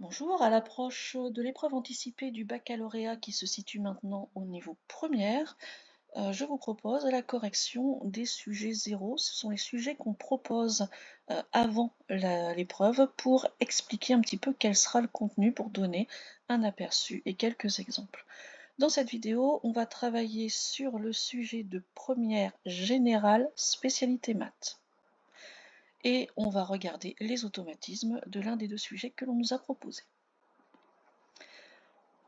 Bonjour, à l'approche de l'épreuve anticipée du baccalauréat qui se situe maintenant au niveau première, je vous propose la correction des sujets zéro. Ce sont les sujets qu'on propose avant l'épreuve pour expliquer un petit peu quel sera le contenu pour donner un aperçu et quelques exemples. Dans cette vidéo, on va travailler sur le sujet de première générale spécialité maths. Et on va regarder les automatismes de l'un des deux sujets que l'on nous a proposés.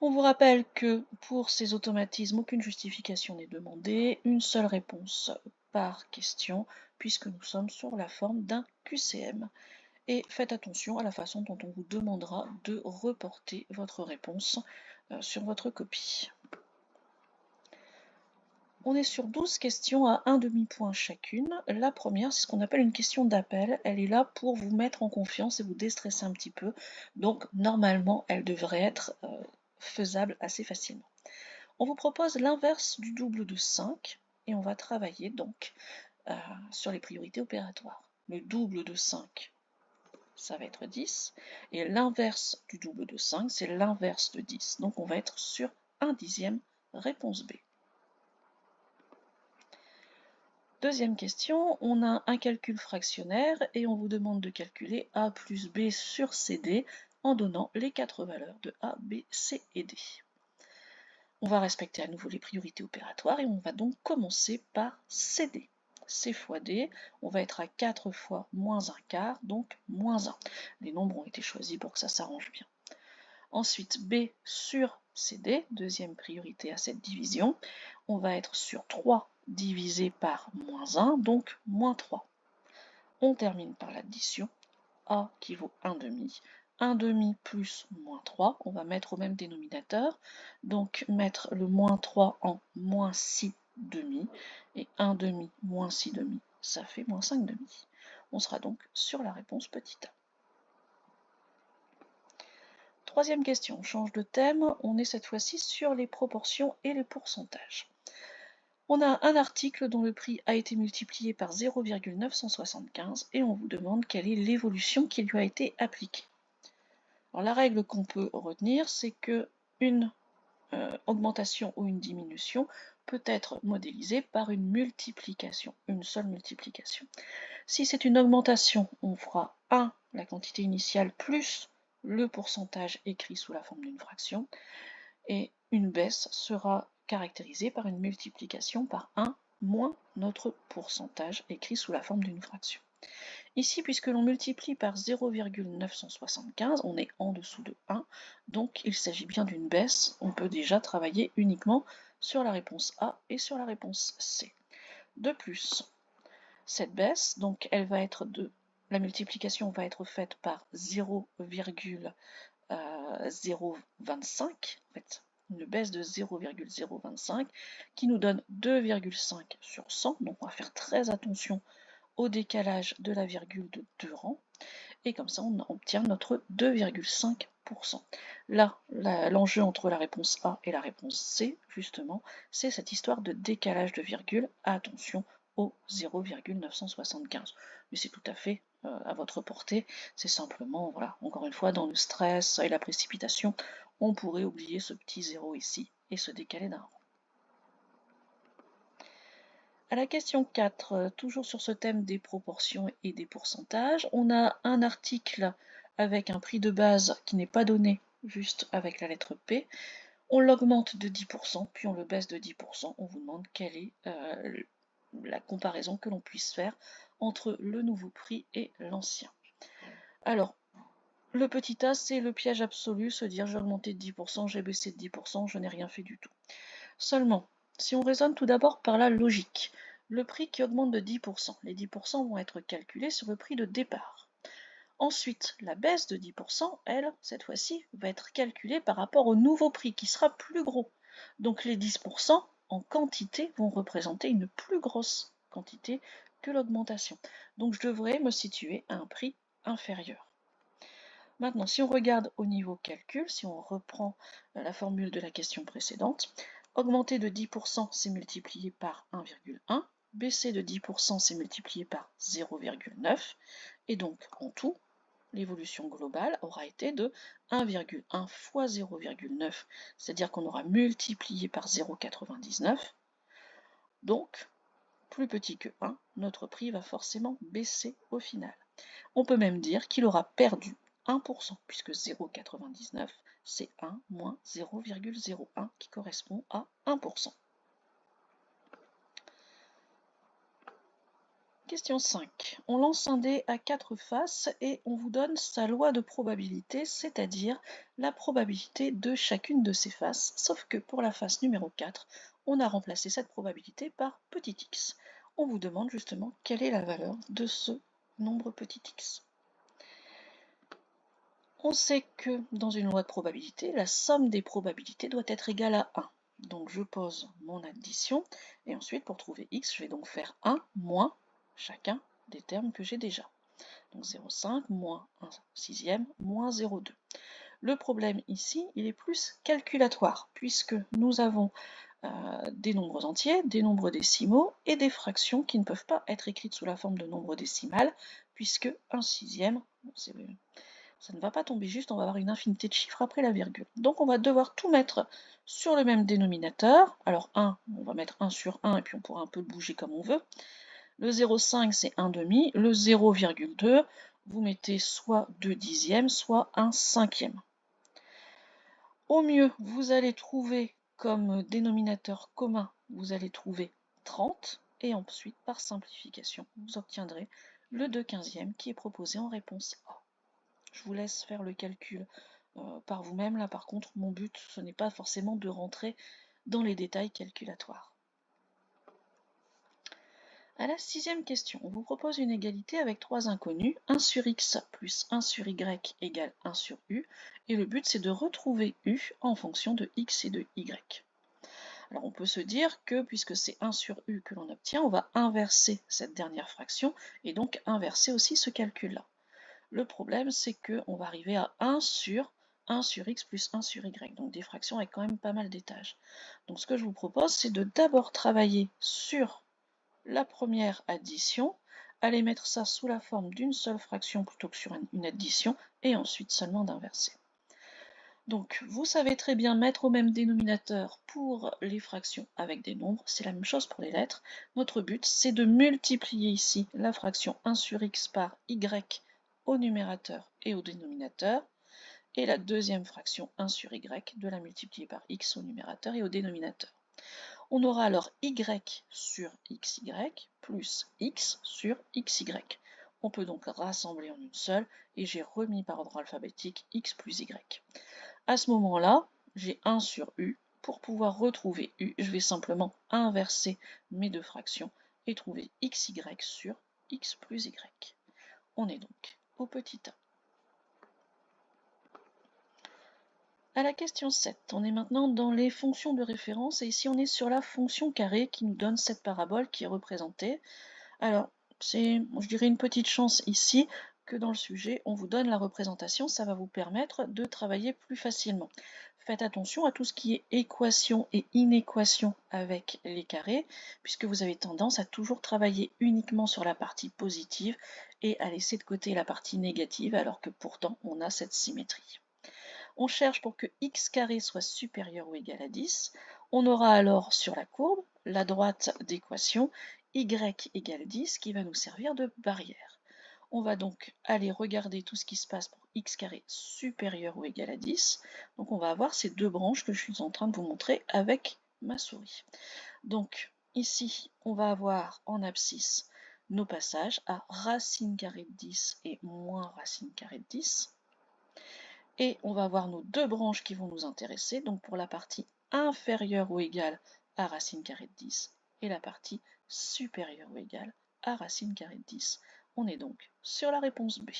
On vous rappelle que pour ces automatismes, aucune justification n'est demandée, une seule réponse par question, puisque nous sommes sur la forme d'un QCM. Et faites attention à la façon dont on vous demandera de reporter votre réponse sur votre copie. On est sur 12 questions à un demi-point chacune. La première, c'est ce qu'on appelle une question d'appel. Elle est là pour vous mettre en confiance et vous déstresser un petit peu. Donc, normalement, elle devrait être faisable assez facilement. On vous propose l'inverse du double de 5 et on va travailler donc sur les priorités opératoires. Le double de 5, ça va être 10, et l'inverse du double de 5, c'est l'inverse de 10. Donc on va être sur 1/10, réponse B. Deuxième question, on a un calcul fractionnaire et on vous demande de calculer A plus B sur CD en donnant les 4 valeurs de A, B, C et D. On va respecter à nouveau les priorités opératoires et on va donc commencer par CD. C fois D, on va être à 4 fois moins un quart, donc moins 1. Les nombres ont été choisis pour que ça s'arrange bien. Ensuite, B sur CD, deuxième priorité à cette division, on va être sur 3 divisé par moins 1, donc moins 3. On termine par l'addition, A qui vaut 1/2, 1/2 plus moins 3, on va mettre au même dénominateur, donc mettre le moins 3 en moins 6/2, et 1/2 moins 6/2, ça fait moins 5/2. On sera donc sur la réponse petit a. Troisième question, on change de thème, on est cette fois-ci sur les proportions et les pourcentages. On a un article dont le prix a été multiplié par 0,975 et on vous demande quelle est l'évolution qui lui a été appliquée. Alors, la règle qu'on peut retenir, c'est que une augmentation ou une diminution peut être modélisée par une multiplication, une seule multiplication. Si c'est une augmentation, on fera 1, la quantité initiale, plus le pourcentage écrit sous la forme d'une fraction, et une baisse sera caractérisée par une multiplication par 1 moins notre pourcentage écrit sous la forme d'une fraction. Ici, puisque l'on multiplie par 0,975, on est en dessous de 1, donc il s'agit bien d'une baisse. On peut déjà travailler uniquement sur la réponse A et sur la réponse C. De plus, cette baisse, donc elle va être la multiplication va être faite par 0,025, en fait, une baisse de 0,025 qui nous donne 2,5 sur 100, donc on va faire très attention au décalage de la virgule de 2 rangs, et comme ça on obtient notre 2,5%. Là, l'enjeu entre la réponse A et la réponse C, justement, c'est cette histoire de décalage de virgule. Attention au 0,975. Mais c'est tout à fait à votre portée. C'est simplement, voilà, encore une fois, dans le stress et la précipitation, on pourrait oublier ce petit 0 ici et se décaler d'un rang. À la question 4, toujours sur ce thème des proportions et des pourcentages, on a un article avec un prix de base qui n'est pas donné, juste avec la lettre P. On l'augmente de 10%, puis on le baisse de 10%. On vous demande quelle est la comparaison que l'on puisse faire entre le nouveau prix et l'ancien. Alors, le petit a, c'est le piège absolu, se dire j'ai augmenté de 10%, j'ai baissé de 10%, je n'ai rien fait du tout. Seulement, si on raisonne tout d'abord par la logique, le prix qui augmente de 10%, les 10% vont être calculés sur le prix de départ. Ensuite, la baisse de 10%, elle, cette fois-ci, va être calculée par rapport au nouveau prix qui sera plus gros. Donc les 10% en quantité vont représenter une plus grosse quantité que l'augmentation. Donc je devrais me situer à un prix inférieur. Maintenant, si on regarde au niveau calcul, si on reprend la formule de la question précédente, augmenter de 10%, c'est multiplié par 1,1, baisser de 10%, c'est multiplié par 0,9, et donc en tout, l'évolution globale aura été de 1,1 fois 0,9, c'est-à-dire qu'on aura multiplié par 0,99. Donc, plus petit que 1, notre prix va forcément baisser au final. On peut même dire qu'il aura perdu 1%, puisque 0,99, c'est 1 moins 0,01 qui correspond à 1%. Question 5. On lance un dé à 4 faces et on vous donne sa loi de probabilité, c'est-à-dire la probabilité de chacune de ces faces, sauf que pour la face numéro 4, on a remplacé cette probabilité par petit x. On vous demande justement quelle est la valeur de ce nombre petit x. On sait que dans une loi de probabilité, la somme des probabilités doit être égale à 1. Donc je pose mon addition et ensuite pour trouver x, je vais donc faire 1 moins chacun des termes que j'ai déjà. Donc 0,5 moins 1 sixième moins 0,2. Le problème ici, il est plus calculatoire puisque nous avons des nombres entiers, des nombres décimaux et des fractions qui ne peuvent pas être écrites sous la forme de nombre décimal puisque 1 sixième, ça ne va pas tomber juste, on va avoir une infinité de chiffres après la virgule. Donc on va devoir tout mettre sur le même dénominateur. Alors 1, on va mettre 1 sur 1 et puis on pourra un peu le bouger comme on veut. Le 0,5 c'est 1 demi, le 0,2, vous mettez soit 2 dixièmes, soit 1 cinquième. Au mieux, vous allez trouver comme dénominateur commun, vous allez trouver 30, et ensuite par simplification, vous obtiendrez le 2 quinzièmes qui est proposé en réponse A. Je vous laisse faire le calcul par vous-même. Là, par contre, mon but, ce n'est pas forcément de rentrer dans les détails calculatoires. À la sixième question, on vous propose une égalité avec trois inconnus, 1 sur x plus 1 sur y égale 1 sur u, et le but c'est de retrouver u en fonction de x et de y. Alors on peut se dire que puisque c'est 1 sur u que l'on obtient, on va inverser cette dernière fraction, et donc inverser aussi ce calcul-là. Le problème, c'est qu'on va arriver à 1 sur x plus 1 sur y, donc des fractions avec quand même pas mal d'étages. Donc ce que je vous propose, c'est de d'abord travailler sur la première addition, aller mettre ça sous la forme d'une seule fraction plutôt que sur une addition, et ensuite seulement d'inverser. Donc vous savez très bien mettre au même dénominateur pour les fractions avec des nombres, c'est la même chose pour les lettres. Notre but, c'est de multiplier ici la fraction 1 sur x par y au numérateur et au dénominateur, et la deuxième fraction 1 sur y de la multiplier par x au numérateur et au dénominateur. On aura alors y sur xy plus x sur xy. On peut donc rassembler en une seule, et j'ai remis par ordre alphabétique x plus y. À ce moment-là, j'ai 1 sur u. Pour pouvoir retrouver u, je vais simplement inverser mes deux fractions et trouver xy sur x plus y. On est donc au petit a. À la question 7, on est maintenant dans les fonctions de référence et ici on est sur la fonction carré qui nous donne cette parabole qui est représentée. Alors, c'est, je dirais, une petite chance ici que dans le sujet, on vous donne la représentation, ça va vous permettre de travailler plus facilement. Faites attention à tout ce qui est équation et inéquation avec les carrés, puisque vous avez tendance à toujours travailler uniquement sur la partie positive et à laisser de côté la partie négative, alors que pourtant on a cette symétrie. On cherche pour que x carré soit supérieur ou égal à 10. On aura alors sur la courbe la droite d'équation y égale 10 qui va nous servir de barrière. On va donc aller regarder tout ce qui se passe pour x carré supérieur ou égal à 10. Donc on va avoir ces deux branches que je suis en train de vous montrer avec ma souris. Donc ici, on va avoir en abscisse nos passages à racine carrée de 10 et moins racine carrée de 10. Et on va avoir nos deux branches qui vont nous intéresser, donc pour la partie inférieure ou égale à racine carrée de 10 et la partie supérieure ou égale à racine carrée de 10. On est donc sur la réponse B.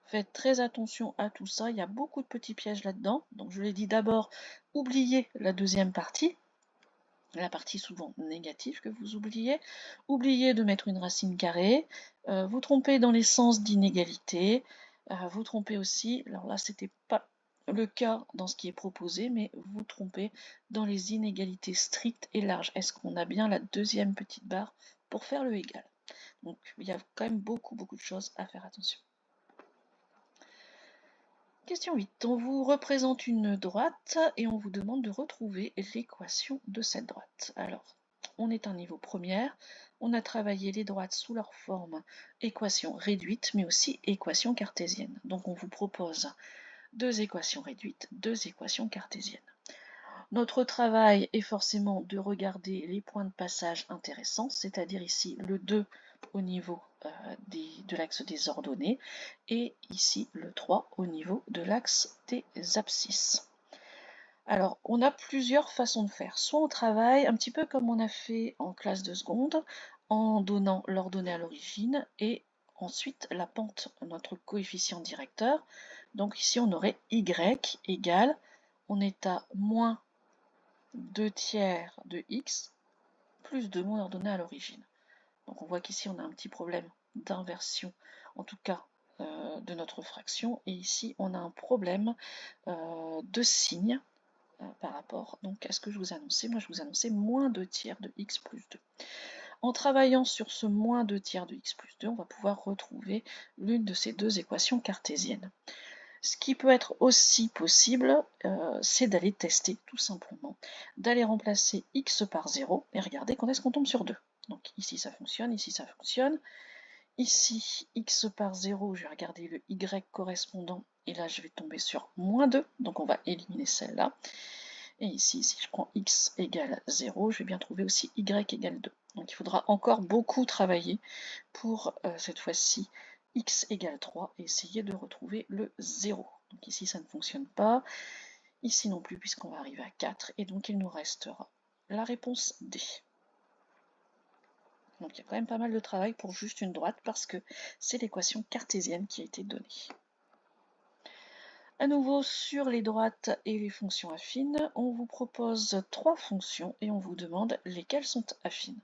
Faites très attention à tout ça, il y a beaucoup de petits pièges là-dedans. Donc je l'ai dit d'abord, oubliez la deuxième partie, la partie souvent négative que vous oubliez. Oubliez de mettre une racine carrée, vous trompez dans les sens d'inégalité, vous trompez aussi, alors là c'était pas le cas dans ce qui est proposé, mais vous trompez dans les inégalités strictes et larges. Est-ce qu'on a bien la deuxième petite barre pour faire le égal? Donc il y a quand même beaucoup de choses à faire attention. Question 8. On vous représente une droite et on vous demande de retrouver l'équation de cette droite. Alors, on est un niveau première, on a travaillé les droites sous leur forme équation réduite, mais aussi équation cartésienne. Donc on vous propose deux équations réduites, deux équations cartésiennes. Notre travail est forcément de regarder les points de passage intéressants, c'est-à-dire ici le 2 au niveau de l'axe des ordonnées et ici le 3 au niveau de l'axe des abscisses. Alors, on a plusieurs façons de faire. Soit on travaille un petit peu comme on a fait en classe de seconde, en donnant l'ordonnée à l'origine et ensuite la pente, notre coefficient directeur. Donc ici, on aurait y égale, on est à moins 2 tiers de x plus 2 mon ordonnée à l'origine. Donc on voit qu'ici on a un petit problème d'inversion, en tout cas de notre fraction, et ici on a un problème de signe par rapport donc, à ce que je vous annonçais. Moi je vous annonçais moins 2 tiers de x plus 2. En travaillant sur ce moins 2 tiers de x plus 2, on va pouvoir retrouver l'une de ces deux équations cartésiennes. Ce qui peut être aussi possible, c'est d'aller tester tout simplement, d'aller remplacer x par 0 et regarder quand est-ce qu'on tombe sur 2. Donc ici ça fonctionne, ici ça fonctionne. Ici, x par 0, je vais regarder le y correspondant et là je vais tomber sur moins 2, donc on va éliminer celle-là. Et ici, si je prends x égale 0, je vais bien trouver aussi y égale 2. Donc il faudra encore beaucoup travailler pour cette fois-ci x égale 3 et essayer de retrouver le 0. Donc ici ça ne fonctionne pas, ici non plus puisqu'on va arriver à 4 et donc il nous restera la réponse D. Donc il y a quand même pas mal de travail pour juste une droite parce que c'est l'équation cartésienne qui a été donnée. À nouveau sur les droites et les fonctions affines, on vous propose trois fonctions et on vous demande lesquelles sont affines.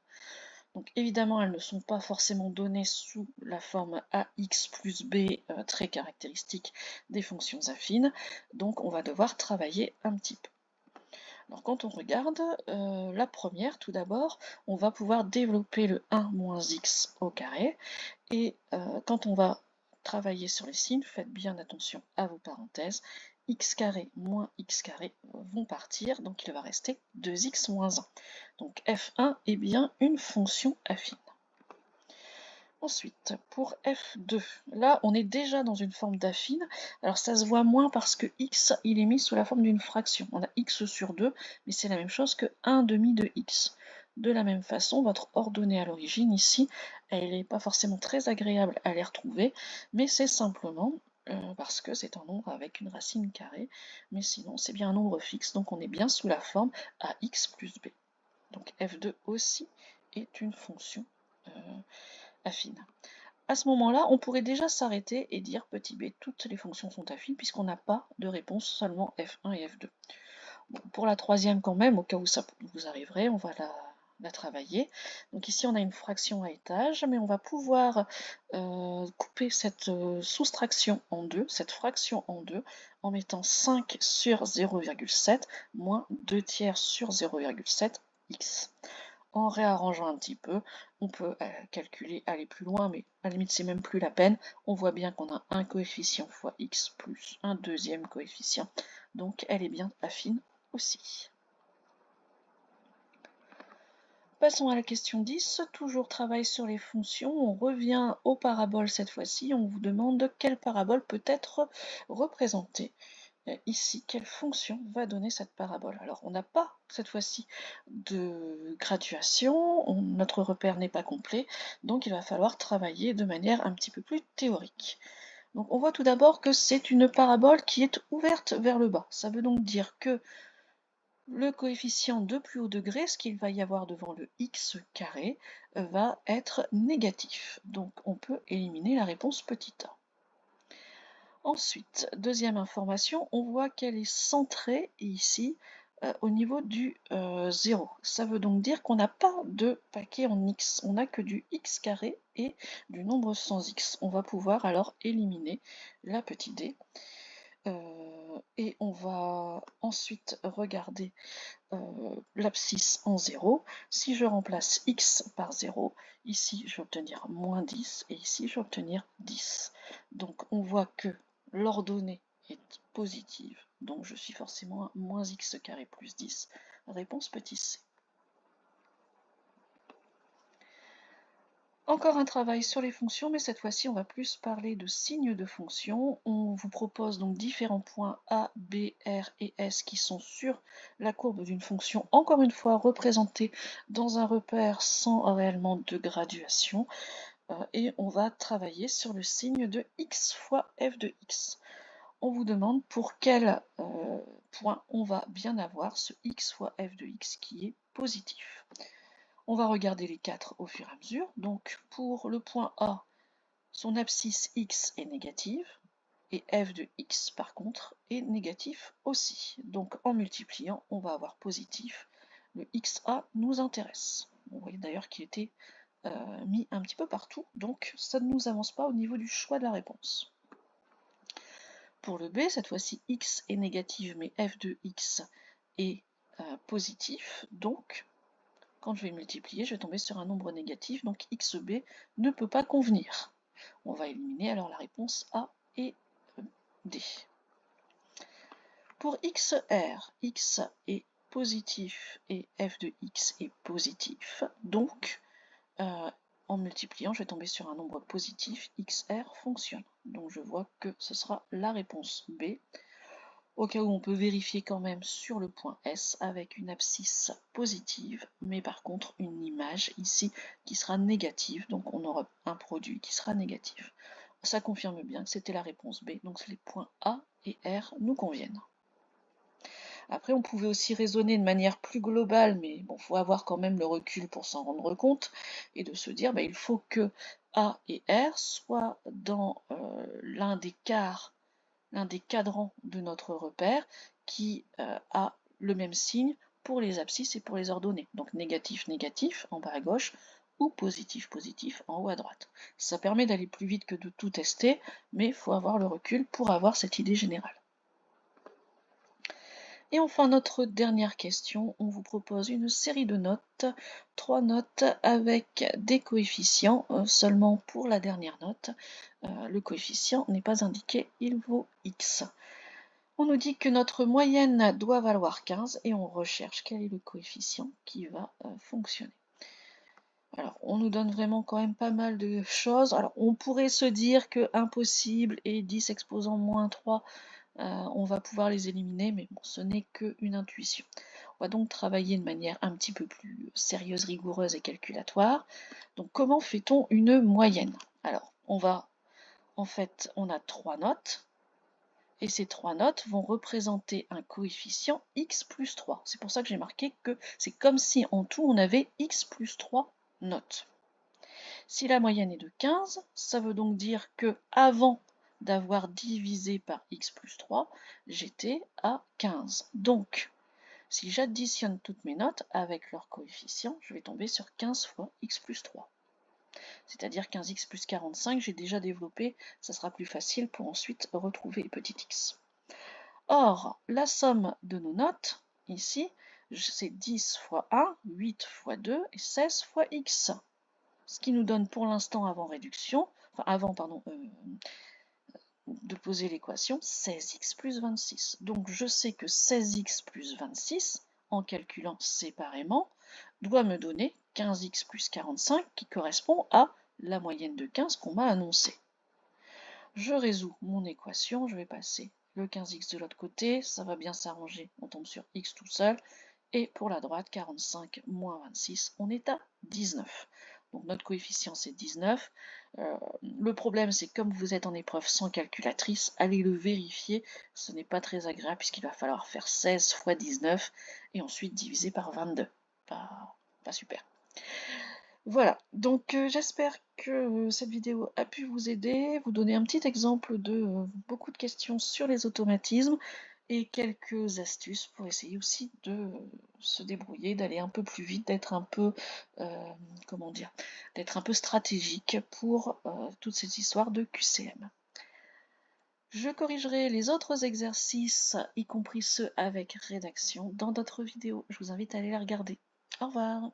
Donc évidemment, elles ne sont pas forcément données sous la forme ax plus b très caractéristique des fonctions affines, donc on va devoir travailler un petit peu. Alors quand on regarde la première, tout d'abord, on va pouvoir développer le 1 moins x au carré, et quand on va travailler sur les signes, faites bien attention à vos parenthèses, x carré moins x carré vont partir, donc il va rester 2x moins 1. Donc f1 est bien une fonction affine. Ensuite, pour f2, là on est déjà dans une forme d'affine. Alors ça se voit moins parce que x il est mis sous la forme d'une fraction. On a x sur 2, mais c'est la même chose que 1 demi de x. De la même façon, votre ordonnée à l'origine ici, elle n'est pas forcément très agréable à les retrouver, mais c'est simplement parce que c'est un nombre avec une racine carrée, mais sinon c'est bien un nombre fixe, donc on est bien sous la forme ax plus b. Donc f2 aussi est une fonction affine. À ce moment-là, on pourrait déjà s'arrêter et dire petit b, toutes les fonctions sont affines puisqu'on n'a pas de réponse, seulement f1 et f2. Bon, pour la troisième quand même, au cas où ça vous arriverait, on va la travailler. Donc ici on a une fraction à étage, mais on va pouvoir couper cette soustraction en deux, cette fraction en deux, en mettant 5 sur 0,7 moins 2 tiers sur 0,7 x. En réarrangeant un petit peu, on peut calculer, aller plus loin, mais à la limite c'est même plus la peine. On voit bien qu'on a un coefficient fois x plus un deuxième coefficient, donc elle est bien affine aussi. Passons à la question 10, toujours travail sur les fonctions, on revient aux paraboles cette fois-ci, on vous demande quelle parabole peut être représentée. Ici, quelle fonction va donner cette parabole? Alors, on n'a pas cette fois-ci de graduation, notre repère n'est pas complet, donc il va falloir travailler de manière un petit peu plus théorique. Donc, on voit tout d'abord que c'est une parabole qui est ouverte vers le bas. Ça veut donc dire que le coefficient de plus haut degré, ce qu'il va y avoir devant le x carré, va être négatif. Donc, on peut éliminer la réponse petit a. Ensuite, deuxième information, on voit qu'elle est centrée ici au niveau du 0. Ça veut donc dire qu'on n'a pas de paquet en x, on n'a que du x carré et du nombre sans x. On va pouvoir alors éliminer la petite d. Et on va ensuite regarder l'abscisse en 0. Si je remplace x par 0, ici je vais obtenir moins 10 et ici je vais obtenir 10. Donc on voit que l'ordonnée est positive. Donc je suis forcément à moins x carré plus 10. Réponse petit c. Encore un travail sur les fonctions, mais cette fois-ci, on va plus parler de signes de fonctions. On vous propose donc différents points A, B, R et S qui sont sur la courbe d'une fonction, encore une fois représentée dans un repère sans réellement de graduation. Et on va travailler sur le signe de x fois f de x. On vous demande pour quel point on va bien avoir ce x fois f de x qui est positif. On va regarder les 4 au fur et à mesure. Donc pour le point A, son abscisse x est négative et f de x par contre est négatif aussi. Donc en multipliant, on va avoir positif. Le xa nous intéresse. Vous voyez d'ailleurs qu'il était mis un petit peu partout, donc ça ne nous avance pas au niveau du choix de la réponse. Pour le B, cette fois-ci x est négative mais f de x est positif, donc quand je vais multiplier, je vais tomber sur un nombre négatif, donc xb ne peut pas convenir. On va éliminer alors la réponse A et D. Pour xr, x est positif et f de x est positif, donc en multipliant, je vais tomber sur un nombre positif, xr fonctionne. Donc je vois que ce sera la réponse B. Au cas où on peut vérifier quand même sur le point S avec une abscisse positive, mais par contre une image ici qui sera négative, donc on aura un produit qui sera négatif. Ça confirme bien que c'était la réponse B, donc les points A et R nous conviennent. Après, on pouvait aussi raisonner de manière plus globale, mais bon, il faut avoir quand même le recul pour s'en rendre compte, et de se dire, il faut que A et R soient dans l'un des cadrans de notre repère qui a le même signe pour les abscisses et pour les ordonnées. Donc négatif, négatif en bas à gauche, ou positif, positif en haut à droite. Ça permet d'aller plus vite que de tout tester, mais il faut avoir le recul pour avoir cette idée générale. Et enfin, notre dernière question, on vous propose une série de notes, 3 notes avec des coefficients, seulement pour la dernière note. Le coefficient n'est pas indiqué, il vaut x. On nous dit que notre moyenne doit valoir 15 et on recherche quel est le coefficient qui va fonctionner. Alors, on nous donne vraiment quand même pas mal de choses. Alors, on pourrait se dire que impossible et 10 exposant moins 3, on va pouvoir les éliminer, mais bon, ce n'est qu'une intuition. On va donc travailler de manière un petit peu plus sérieuse, rigoureuse et calculatoire. Donc, comment fait-on une moyenne? Alors, on a 3 notes. Et ces 3 notes vont représenter un coefficient x plus 3. C'est pour ça que j'ai marqué que c'est comme si en tout on avait x plus 3 notes. Si la moyenne est de 15, ça veut donc dire que avant d'avoir divisé par x plus 3, j'étais à 15. Donc, si j'additionne toutes mes notes avec leur coefficient, je vais tomber sur 15 fois x plus 3. C'est-à-dire 15x plus 45, j'ai déjà développé, ça sera plus facile pour ensuite retrouver petit x. Or, la somme de nos notes, ici, c'est 10 fois 1, 8 fois 2 et 16 fois x. Ce qui nous donne pour l'instant avant réduction, de poser l'équation, 16x plus 26. Donc je sais que 16x plus 26, en calculant séparément, doit me donner 15x plus 45 qui correspond à la moyenne de 15 qu'on m'a annoncée. Je résous mon équation, je vais passer le 15x de l'autre côté, ça va bien s'arranger, on tombe sur x tout seul, et pour la droite, 45 moins 26, on est à 19. Donc notre coefficient c'est 19. Le problème c'est comme vous êtes en épreuve sans calculatrice, allez le vérifier, ce n'est pas très agréable puisqu'il va falloir faire 16 fois 19 et ensuite diviser par 22. Pas super. Voilà, donc j'espère que cette vidéo a pu vous aider, vous donner un petit exemple de beaucoup de questions sur les automatismes et quelques astuces pour essayer aussi de se débrouiller, d'aller un peu plus vite, d'être un peu, d'être un peu stratégique pour toutes ces histoires de QCM. Je corrigerai les autres exercices, y compris ceux avec rédaction, dans d'autres vidéos. Je vous invite à aller les regarder. Au revoir.